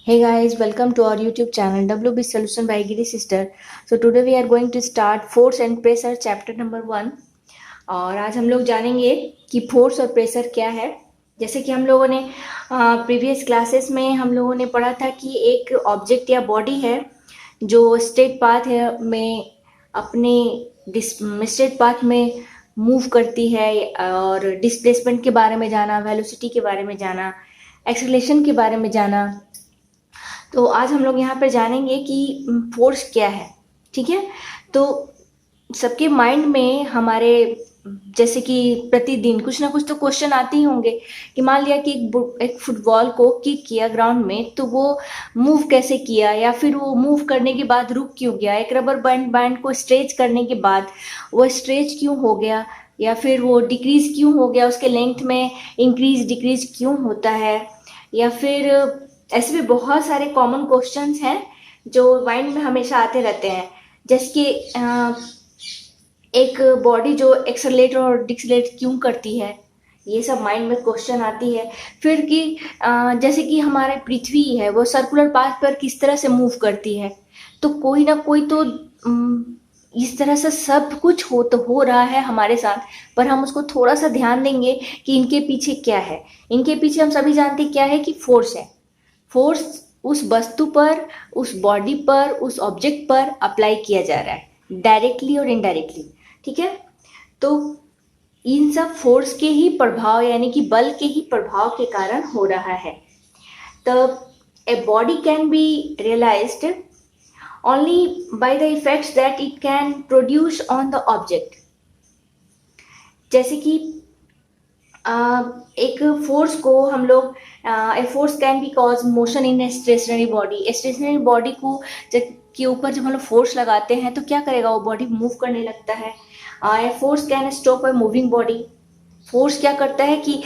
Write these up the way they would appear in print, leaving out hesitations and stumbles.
Hey guys, welcome to our YouTube channel WB Solution by Giri Sister. So today we are going to start force and pressure chapter number 1. और आज हम लोग जानेंगे कि force और pressure क्या है। जैसे कि हम लोगों ने प्रीवियस क्लासेस में हम लोगों ने पढ़ा था कि एक ऑब्जेक्ट या बॉडी है जो स्ट्रेट पाथ है में अपने स्ट्रेट पाथ में मूव करती है और डिस्प्लेसमेंट के बारे में जाना, वेलोसिटी के बारे में जाना, एक्सेलरेशन के बारे में जाना। तो आज हम लोग यहाँ पर जानेंगे कि फोर्स क्या है। ठीक है, तो सबके माइंड में हमारे जैसे कि प्रतिदिन कुछ ना कुछ तो क्वेश्चन आते ही होंगे कि मान लिया कि एक फुटबॉल को किक किया ग्राउंड में, तो वो मूव कैसे किया, या फिर वो मूव करने के बाद रुक क्यों गया। एक रबर बैंड को स्ट्रेच करने के बाद वो स्ट्रेच क्यों हो गया, या फिर वो डिक्रीज क्यों हो गया, उसके लेंथ में इंक्रीज डिक्रीज क्यों होता है। या फिर ऐसे भी बहुत सारे कॉमन क्वेश्चंस हैं जो माइंड में हमेशा आते रहते हैं। जैसे कि एक बॉडी जो एक्सेलरेट और डिक्सेलरेट क्यों करती है, ये सब माइंड में क्वेश्चन आती है। फिर कि जैसे कि हमारे पृथ्वी है वो सर्कुलर पाथ पर किस तरह से मूव करती है। तो कोई ना कोई तो इस तरह से सब कुछ हो रहा है हमारे साथ, पर हम उसको थोड़ा सा ध्यान देंगे कि इनके पीछे क्या है। इनके पीछे हम सभी जानते क्या है कि फोर्स है। फोर्स उस वस्तु पर, उस बॉडी पर, उस ऑब्जेक्ट पर अप्लाई किया जा रहा है डायरेक्टली और इनडायरेक्टली। ठीक है, तो इन सब फोर्स के ही प्रभाव यानी कि बल के ही प्रभाव के कारण हो रहा है। तो a body can be realised only by the effects that it can produce on the object. जैसे कि एक फोर्स को हम लोग a force can be cause motion in a stationary body. Stationary body को के ऊपर जब हम लोग फोर्स लगाते हैं तो क्या करेगा, वो बॉडी मूव करने लगता है। ए force can stop a moving body. Force क्या करता है कि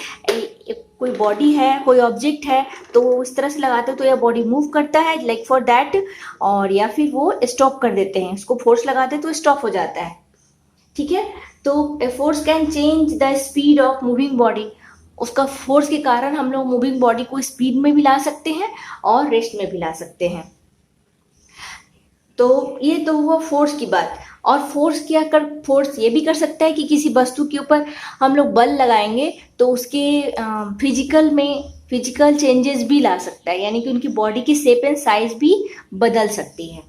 कोई बॉडी है, कोई ऑब्जेक्ट है, तो वो इस तरह से लगाते हैं तो यह बॉडी मूव करता है लाइक फॉर दैट, और या फिर वो स्टॉप कर देते हैं, उसको फोर्स लगाते हैं तो स्टॉप हो जाता है। ठीक है, तो ए force can change the speed of moving body. उसका फोर्स के कारण हम लोग मूविंग बॉडी को स्पीड में भी ला सकते हैं और रेस्ट में भी ला सकते हैं। तो ये तो हुआ फोर्स की बात। और फोर्स ये भी कर सकता है कि किसी वस्तु के ऊपर हम लोग बल लगाएंगे तो उसके फिजिकल चेंजेस भी ला सकता है, यानी कि उनकी बॉडी की शेप एंड साइज भी बदल सकती है।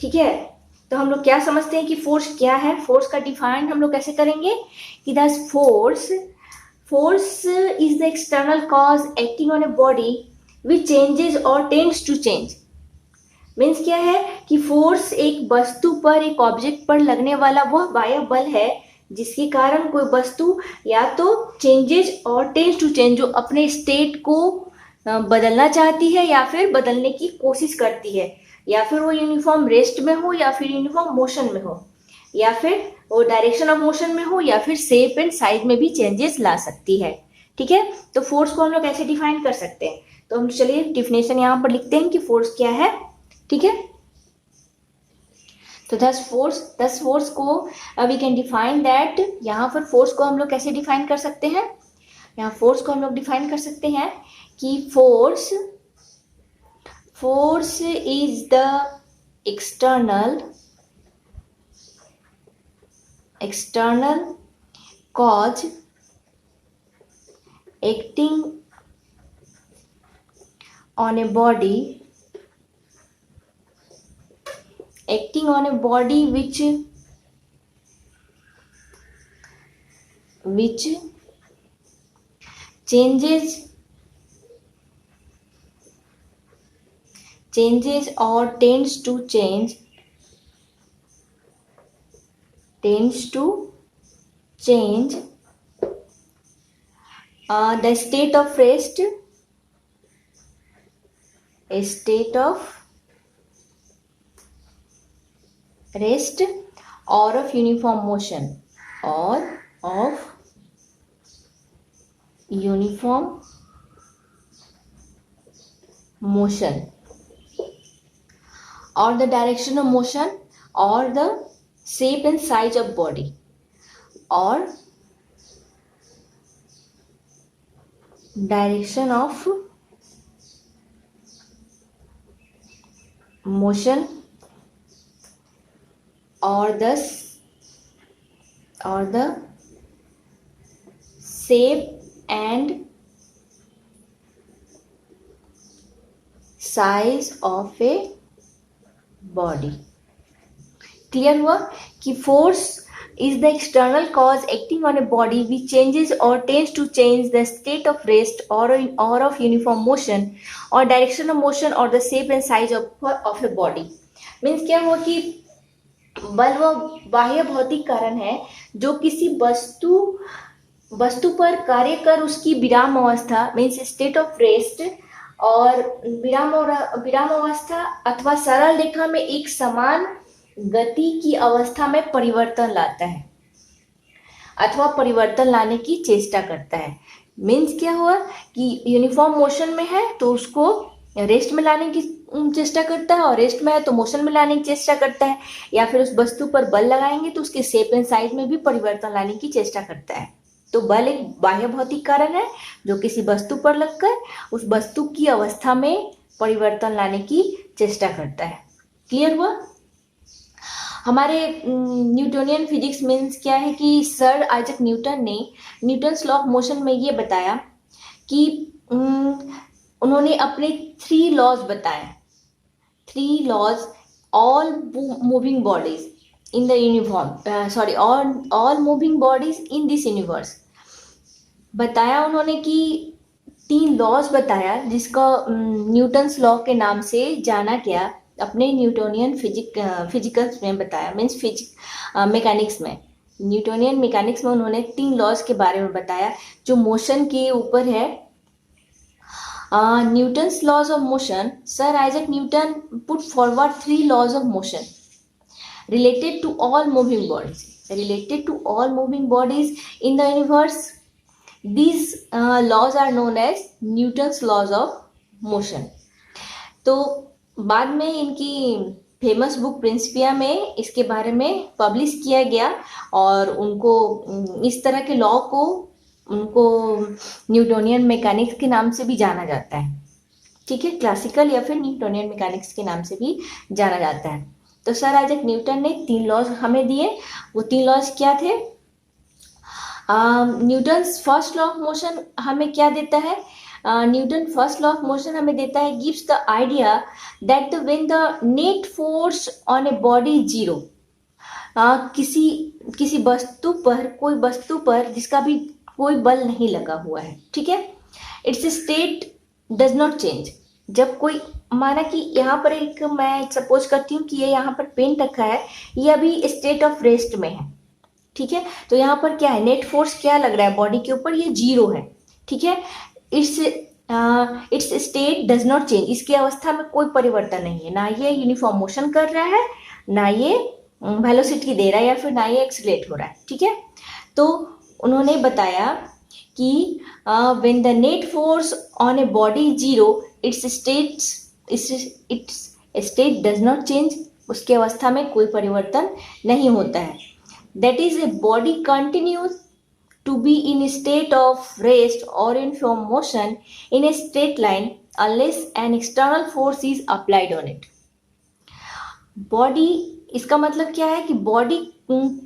ठीक है, तो हम लोग क्या समझते हैं कि फोर्स क्या है। फोर्स का डिफाइन हम लोग कैसे करेंगे कि the force is the external cause acting on a body which changes और टेंड्स टू चेंज। मीन्स क्या है कि फोर्स एक वस्तु पर, एक ऑब्जेक्ट पर लगने वाला वह बाह्य बल है जिसके कारण कोई वस्तु या तो चेंजेस और टेंड्स टू चेंज, जो अपने स्टेट को बदलना चाहती है या फिर बदलने की कोशिश करती है, या फिर वो यूनिफॉर्म रेस्ट में हो या फिर यूनिफॉर्म मोशन में हो, या फिर वो डायरेक्शन ऑफ मोशन में हो, या फिर शेप एंड साइज में भी चेंजेस ला सकती है। ठीक है, तो फोर्स को हम लोग ऐसे डिफाइन कर सकते हैं। तो हम चलिए डिफिनेशन यहाँ पर लिखते हैं कि फोर्स क्या है। ठीक है, तो दस फोर्स को वी कैन डिफाइन दैट। यहाँ पर फोर्स को हम लोग कैसे डिफाइन कर सकते हैं, यहाँ फोर्स को हम लोग डिफाइन कर सकते हैं कि force is the external cause acting on a body which changes or tends to change the state of rest, or of uniform motion, or the direction of motion, or the shape and size of body, or direction of motion or the shape and size of a body. Clear हुआ कि force is the external cause acting on a body which changes or tends to change the state of rest or of uniform motion or direction of motion or the shape and size of a body. Means क्या हुआ कि बल वो बाह्य भौतिक कारण है जो किसी वस्तु पर कार्य कर उसकी विराम अवस्था मीन्स स्टेट ऑफ रेस्ट और विराम अवस्था अथवा सरल रेखा में एक समान गति की अवस्था में परिवर्तन लाता है अथवा परिवर्तन लाने की चेष्टा करता है. मीन्स क्या हुआ कि यूनिफॉर्म मोशन में है तो उसको रेस्ट में लाने की चेष्टा करता है और रेस्ट में है तो मोशन में लाने की चेष्टा करता है, या फिर उस वस्तु पर बल लगाएंगे तो उसके शेप एंड साइज में भी परिवर्तन लाने की चेष्टा करता है. तो बल एक बाह्य भौतिक कारण है जो किसी वस्तु पर लगकर उस वस्तु की अवस्था में परिवर्तन लाने की चेष्टा करता है. क्लियर हुआ. हमारे न्यूटोनियन फिजिक्स मीन्स क्या है कि सर आइजैक न्यूटन ने न्यूटन्स लॉ ऑफ मोशन में ये बताया कि उन्होंने अपने 3 लॉज बताए. 3 laws all moving bodies in the uniform all moving bodies in this universe बताया उन्होंने कि 3 लॉज बताया जिसका न्यूटन्स लॉ के नाम से जाना गया. अपने न्यूटोनियन फिजिक्स में बताया मीन्स मैकेनिक्स में न्यूटोनियन मैकेनिक्स में उन्होंने 3 लॉज के बारे में बताया जो मोशन के ऊपर है. Newton's laws of motion. Sir Isaac Newton put forward 3 laws of motion related to all moving bodies in the universe. These laws are known as Newton's laws of motion. तो बाद में इनकी फेमस बुक प्रिंसिपिया में इसके बारे में publish किया गया और उनको इस तरह के लॉ को उनको न्यूटोनियन मैकेनिक्स के नाम से भी जाना जाता है. ठीक है, क्लासिकल या फिर न्यूटोनियन मैकेनिक्स के नाम से भी जाना जाता है. तो सर आइजैक न्यूटन ने 3 लॉज हमें दिए. वो 3 लॉज क्या थे? Newton's first law of motion हमें क्या देता है? Newton first law of motion हमें देता है gives the idea that when the net force on a body zero. किसी वस्तु पर जिसका भी कोई बल नहीं लगा हुआ है, ठीक है, it's state does not change. जब कोई माना कि यहाँ पर एक मैं सपोज करती हूँ कि ये यहाँ पर पेन रखा है, ये अभी स्टेट ऑफ रेस्ट में है. ठीक है, तो यहाँ पर क्या है? नेट फोर्स क्या लग रहा है बॉडी के ऊपर? ये 0 है. ठीक है, it's state does not change. इसकी अवस्था में कोई परिवर्तन नहीं है. ना ये यूनिफॉर्म मोशन कर रहा है, ना ये वेलोसिटी दे रहा है, या फिर ना ये एक्सीलरेट हो रहा है. ठीक है, तो उन्होंने बताया कि when the net force on a body 0 it's state does not change. उसकी अवस्था में कोई परिवर्तन नहीं होता है. That is a body continues to be in a state of rest or in from motion in a straight line unless an external force is applied on it. Body, इसका मतलब क्या है कि body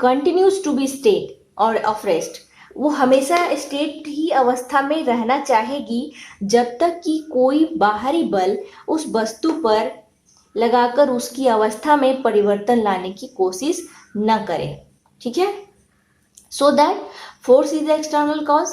continues to be state और of rest. वो हमेशा state ही अवस्था में रहना चाहेगी जब तक कि कोई बाहरी बल उस वस्तु पर लगाकर उसकी अवस्था में परिवर्तन लाने की कोशिश न करे. ठीक है, so that force is external cause.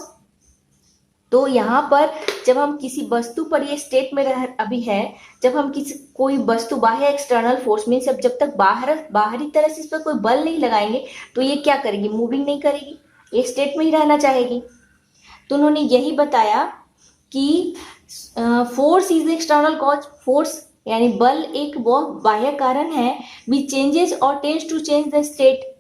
तो यहाँ पर जब हम किसी वस्तु पर ये स्टेट में अभी है, जब हम कोई वस्तु बाह्य एक्सटर्नल फोर्स मीन्स जब तक बाहरी तरह से इस पर कोई बल नहीं लगाएंगे तो ये क्या करेगी? मूविंग नहीं करेगी, ये स्टेट में ही रहना चाहेगी. तो उन्होंने यही बताया कि force is external cause. Force यानी बल एक वो बाह्य कारण है विच चेंजेस और tends to change the state.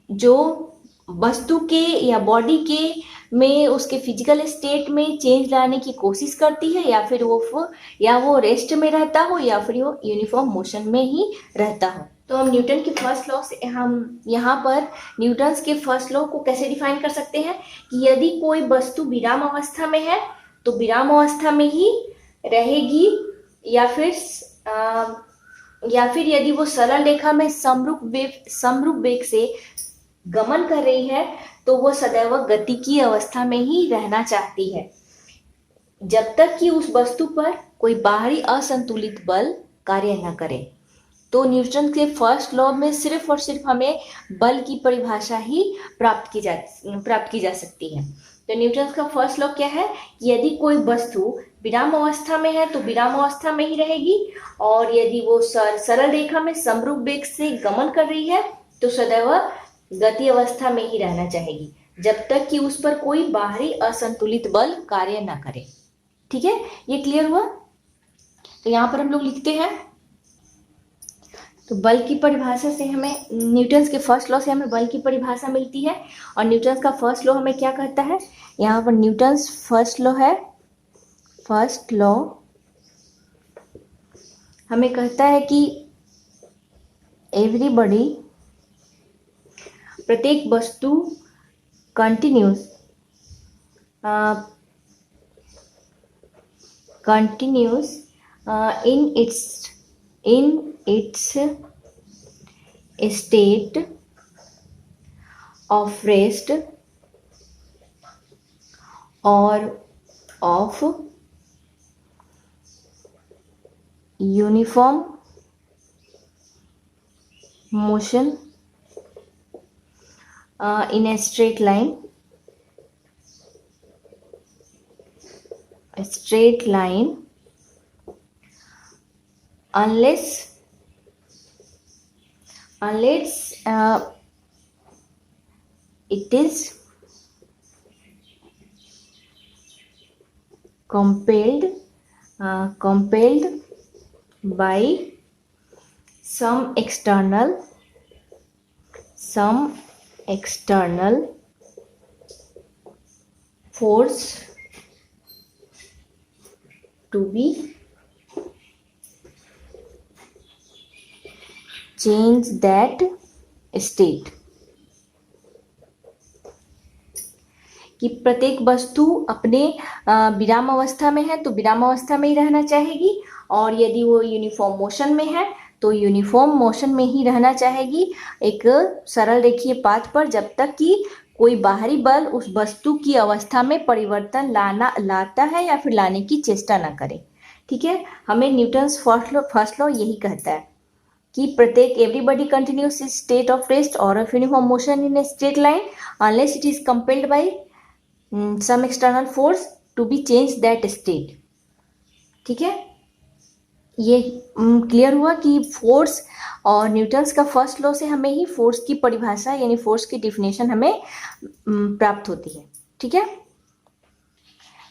जो वस्तु के या बॉडी के में उसके फिजिकल स्टेट में चेंज लाने की कोशिश करती है, या फिर वो रेस्ट में रहता हो या फिर वो यूनिफॉर्म मोशन में ही रहता हो. तो हम न्यूटन के फर्स्ट लॉ से हम यहाँ पर न्यूटन्स के फर्स्ट लॉ को कैसे डिफाइन कर सकते हैं कि यदि कोई वस्तु विराम अवस्था में है तो विराम अवस्था में ही रहेगी, या फिर या फिर यदि वो सरल रेखा में समरूप वेग से गमन कर रही है तो वो सदैव गति की अवस्था में ही रहना चाहती है जब तक कि उस वस्तु पर कोई बाहरी असंतुलित बल कार्य न करे। तो न्यूटन के फर्स्ट लॉ में सिर्फ और सिर्फ हमें बल की परिभाषा ही प्राप्त की जा सकती है। तो न्यूटन का फर्स्ट लॉ क्या है कि यदि कोई वस्तु विराम अवस्था में है तो विराम अवस्था में ही रहेगी, और यदि वो सरल रेखा में समरूप वेग से गमन कर रही है तो सदैव गति अवस्था में ही रहना चाहेगी जब तक कि उस पर कोई बाहरी असंतुलित बल कार्य न करे। ठीक है, ये क्लियर हुआ। तो यहाँ पर हम लोग लिखते हैं, तो बल की परिभाषा से हमें न्यूटन के फर्स्ट लॉ से हमें बल की परिभाषा मिलती है, और न्यूटन का फर्स्ट लॉ हमें क्या कहता है, यहाँ पर न्यूटन फर्स्ट लॉ है, फर्स्ट लॉ हमें कहता है कि एवरीबॉडी, प्रत्येक वस्तु continuous in its state of rest or of uniform motion in a straight line, unless it is compelled by some external force to be change that state, कि प्रत्येक वस्तु अपने विराम अवस्था में है तो विराम अवस्था में ही रहना चाहेगी, और यदि वो यूनिफॉर्म मोशन में है तो यूनिफॉर्म मोशन में ही रहना चाहेगी एक सरल रेखीय पाथ पर, जब तक कि कोई बाहरी बल उस वस्तु की अवस्था में परिवर्तन लाता है या फिर लाने की चेष्टा ना करे। ठीक है, हमें न्यूटन फर्स्ट लॉ यही कहता है कि प्रत्येक everybody continues state of rest और of uniform motion in a straight line unless it is compelled by some external force to be change that state. ठीक है, ये क्लियर हुआ कि फोर्स और न्यूटन्स का फर्स्ट लॉ से हमें ही फोर्स की परिभाषा यानी फोर्स की डिफिनेशन हमें प्राप्त होती है। ठीक है,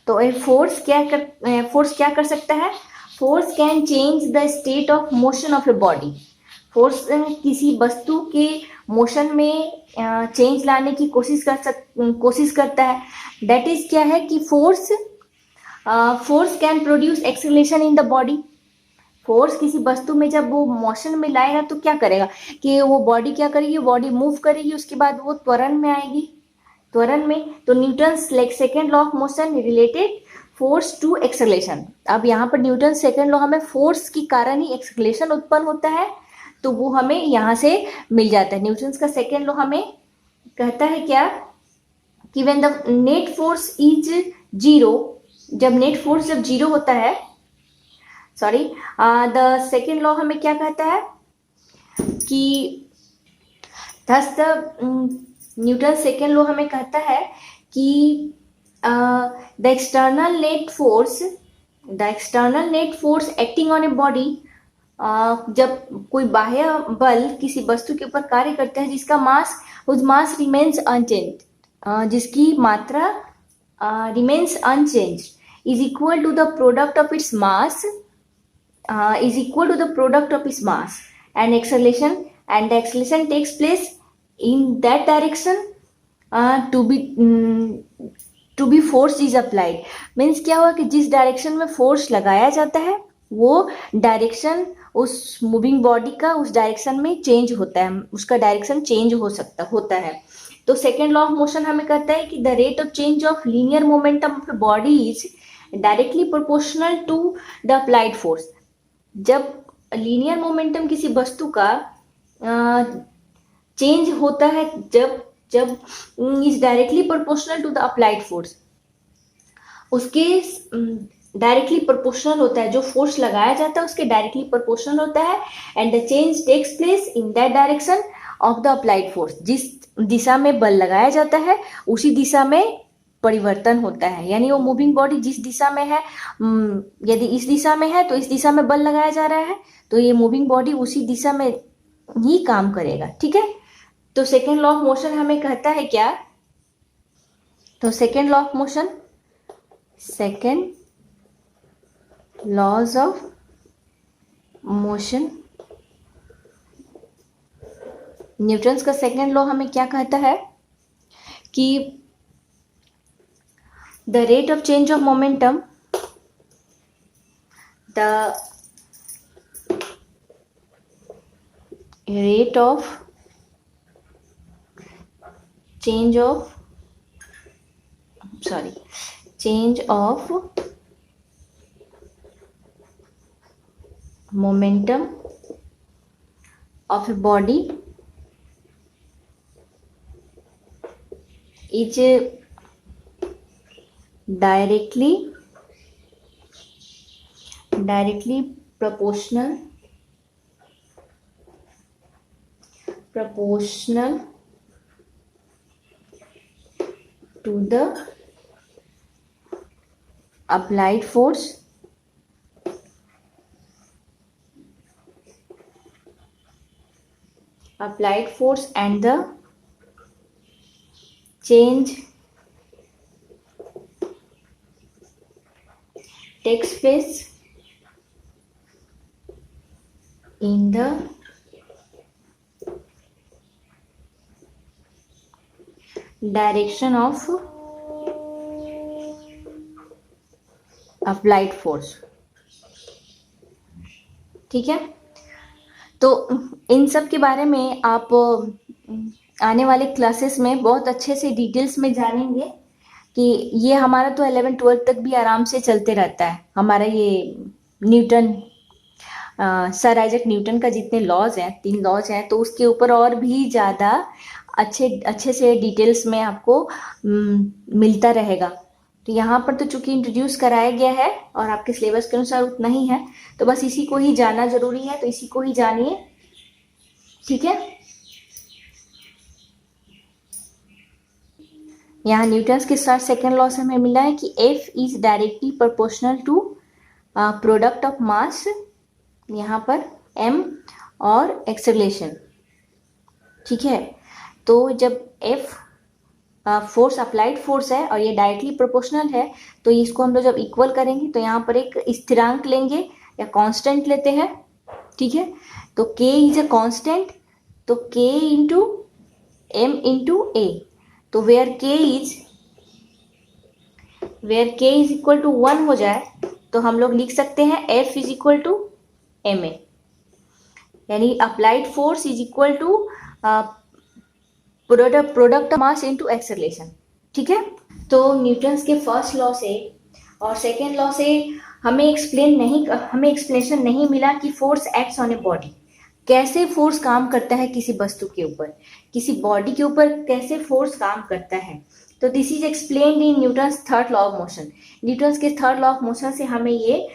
तो फोर्स क्या कर सकता है, force can change the state of motion of a body. Force किसी वस्तु के मोशन में चेंज लाने की कोशिश करता है। दैट इज क्या है कि force can produce acceleration in the body. Force किसी वस्तु में जब वो मोशन में लाएगा तो क्या करेगा कि वो बॉडी क्या करेगी, बॉडी मूव करेगी, उसके बाद वो त्वरण में आएगी, त्वरण में। तो Newton's second law of motion related force to acceleration. अब यहाँ पर न्यूटन सेकेंड लॉ हमें फोर्स के कारण ही एक्सेलरेशन उत्पन्न होता है, तो वो हमें यहाँ से मिल जाता है। न्यूटन का सेकेंड लॉ हमें कहता है क्या कि when the net force is zero, जब नेट फोर्स जब जीरो होता है, सॉरी, द सेकेंड लॉ हमें क्या कहता है कि thus the Newton second law हमें कहता है कि the external net force acting on a body, जब कोई बाह्य बल किसी वस्तु के ऊपर कार्य करता है जिसका मास रिमेन्स अनचेंज, जिसकी मात्रा remains unchange, is equal to the product of its mass, and acceleration, and the acceleration takes place in that direction to be force is applied। Means क्या हुआ कि जिस डायरेक्शन में फोर्स लगाया जाता है वो डायरेक्शन उस मूविंग बॉडी का उस डायरेक्शन में चेंज होता है, उसका डायरेक्शन चेंज होता है। तो सेकेंड लॉ ऑफ मोशन हमें कहता है कि the rate of change of linear momentum of body is directly proportional to the applied force. जब लीनियर मोमेंटम किसी वस्तु का चेंज होता है जब जब is directly proportional to the applied force, उसके डायरेक्टली प्रोपोर्शनल होता है, जो फोर्स लगाया जाता है उसके डायरेक्टली प्रोपोर्शनल होता है, and the change takes place in that direction of the applied force. जिस दिशा में बल लगाया जाता है उसी दिशा में परिवर्तन होता है, यानी वो मूविंग बॉडी जिस दिशा में है, यदि इस दिशा में है तो इस दिशा में बल लगाया जा रहा है, तो ये मूविंग बॉडी उसी दिशा में ही काम करेगा। ठीक है, तो सेकेंड लॉ ऑफ मोशन हमें कहता है क्या, तो second law of motion, second laws of motion, Newton's का सेकेंड लॉ हमें क्या कहता है कि the rate of change of momentum, the rate of change of momentum of a body is directly proportional to the applied force and the change takes place in the direction of applied force. ठीक है, तो इन सब के बारे में आप आने वाले क्लासेस में बहुत अच्छे से डिटेल्स में जानेंगे कि ये हमारा तो 11-12 तक भी आराम से चलते रहता है, हमारा ये न्यूटन, सर आइजैक न्यूटन का जितने लॉज हैं, 3 लॉज हैं, तो उसके ऊपर और भी ज़्यादा अच्छे से डिटेल्स में आपको मिलता रहेगा। तो यहाँ पर तो चूंकि इंट्रोड्यूस कराया गया है और आपके सिलेबस के अनुसार उतना ही है, तो बस इसी को ही जानना जरूरी है, तो इसी को ही जानिए। ठीक है, यहाँ न्यूटन्स के साथ सेकेंड लॉ से हमें मिला है कि F is directly proportional to product of mass, यहाँ पर M और एक्सेलरेशन। ठीक है, तो जब F फोर्स अप्लाइड फोर्स है और ये डायरेक्टली प्रोपोर्शनल है, तो इसको हम लोग जब इक्वल करेंगे तो यहाँ पर एक स्थिरांक लेंगे या कांस्टेंट लेते हैं। ठीक है, तो K इज अ कांस्टेंट, तो K into M into A, तो where K is equal to 1 हो जाए तो हम लोग लिख सकते हैं F is equal to ma, यानी applied force is equal to product of mass into acceleration. ठीक है, तो न्यूटन्स के फर्स्ट लॉ से और सेकेंड लॉ से हमें एक्सप्लेनेशन नहीं मिला कि force acts on a body, कैसे फोर्स काम करता है किसी वस्तु के ऊपर, किसी बॉडी के ऊपर कैसे फोर्स काम करता है। तो this is explained in Newton's third law of motion. Newton's के थर्ड लॉ ऑफ मोशन से हमें ये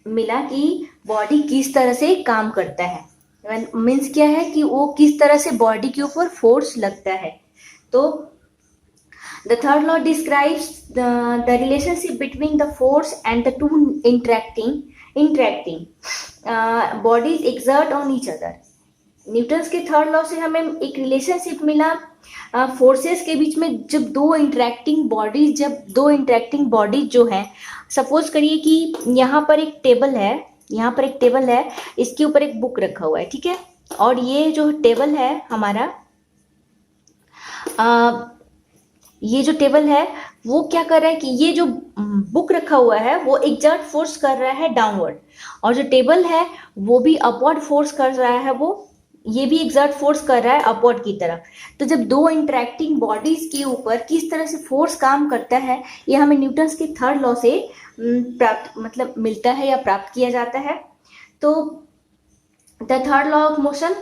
मिला कि बॉडी किस तरह से काम करता है, मीन्स क्या है कि वो किस तरह से बॉडी के ऊपर फोर्स लगता है। तो the third law describes the relationship between the force and the two interacting bodies exert on each other. Newton's के थर्ड लॉ से हमें एक रिलेशनशिप मिला फोर्सेस के बीच में, जब दो इंटरेक्टिंग बॉडीज जो हैं, सपोज करिए कि यहाँ पर एक टेबल है, इसके ऊपर एक बुक रखा हुआ है। ठीक है, और ये जो टेबल है हमारा, ये जो टेबल है वो क्या कर रहा है कि ये जो बुक रखा हुआ है वो एग्जर्ट फोर्स कर रहा है डाउनवर्ड, और जो टेबल है वो भी अपवर्ड फोर्स कर रहा है, ये भी एग्जर्ट फोर्स कर रहा है अपवर्ड की तरफ। तो जब दो इंटरेक्टिंग बॉडीज के ऊपर किस तरह से फोर्स काम करता है, ये हमें न्यूटन्स के थर्ड लॉ से मिलता है या प्राप्त किया जाता है। तो The third law of motion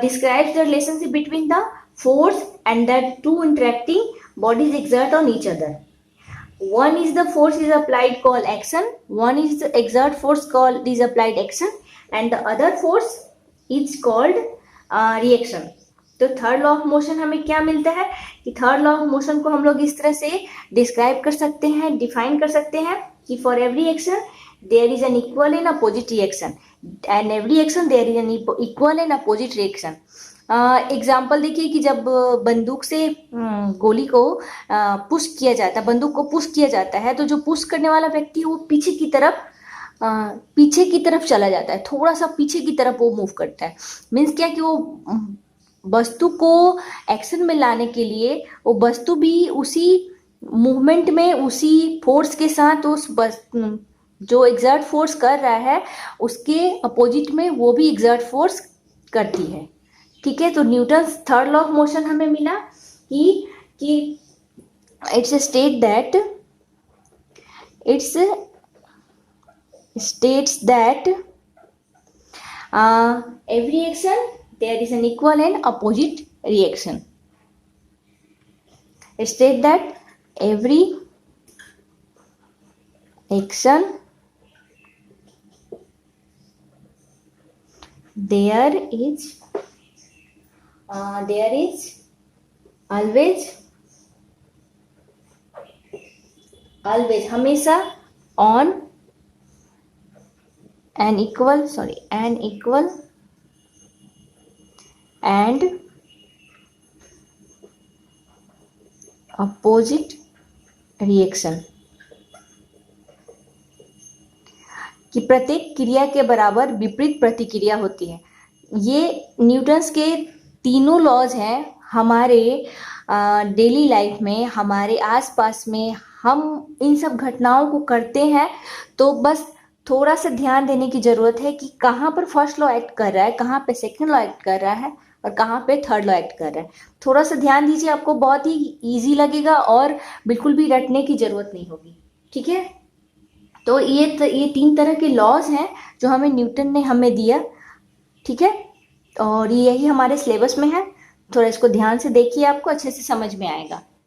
describes the relationship between the force and the two interacting bodies exert on each other. One is the force is applied called action, one is the exert force called is applied action, and the other force is called reaction. तो third law of motion हमें क्या मिलता है कि third law of motion को हम लोग इस तरह से डिस्क्राइब कर सकते हैं, डिफाइन कर सकते हैं कि for every action there is an equal and opposite reaction, and every action there is an equal and opposite reaction. Example देखिए कि जब बंदूक से गोली को पुश किया जाता है, बंदूक को पुश किया जाता है, तो जो पुश करने वाला व्यक्ति है वो पीछे की तरफ चला जाता है, थोड़ा सा पीछे की तरफ वो मूव करता है. मीन्स क्या कि वो वस्तु को एक्शन में लाने के लिए वो वस्तु भी उसी मूवमेंट में उसी फोर्स के साथ उस जो एग्जर्ट फोर्स कर रहा है उसके अपोजिट में वो भी एग्जर्ट फोर्स करती है. ठीक है, तो Newton third law of motion हमें मिला कि it's states that every action there is an equal and opposite reaction. State that every action there is always हमेशा on an equal and opposite reaction, कि प्रत्येक क्रिया के बराबर विपरीत प्रतिक्रिया होती है. ये न्यूटन्स के तीनों लॉज हैं हमारे डेली लाइफ में, हमारे आसपास में. हम इन सब घटनाओं को करते हैं तो बस थोड़ा सा ध्यान देने की ज़रूरत है कि कहाँ पर फर्स्ट लॉ एक्ट कर रहा है, कहाँ पे सेकंड लॉ एक्ट कर रहा है और कहाँ पे थर्ड लॉ एक्ट कर रहा है. थोड़ा सा ध्यान दीजिए, आपको बहुत ही इजी लगेगा और बिल्कुल भी रटने की ज़रूरत नहीं होगी. ठीक है, तो ये तीन तरह के लॉज हैं जो हमें न्यूटन ने हमें दिया. ठीक है, और यही हमारे सिलेबस में है. थोड़ा इसको ध्यान से देखिए, आपको अच्छे से समझ में आएगा.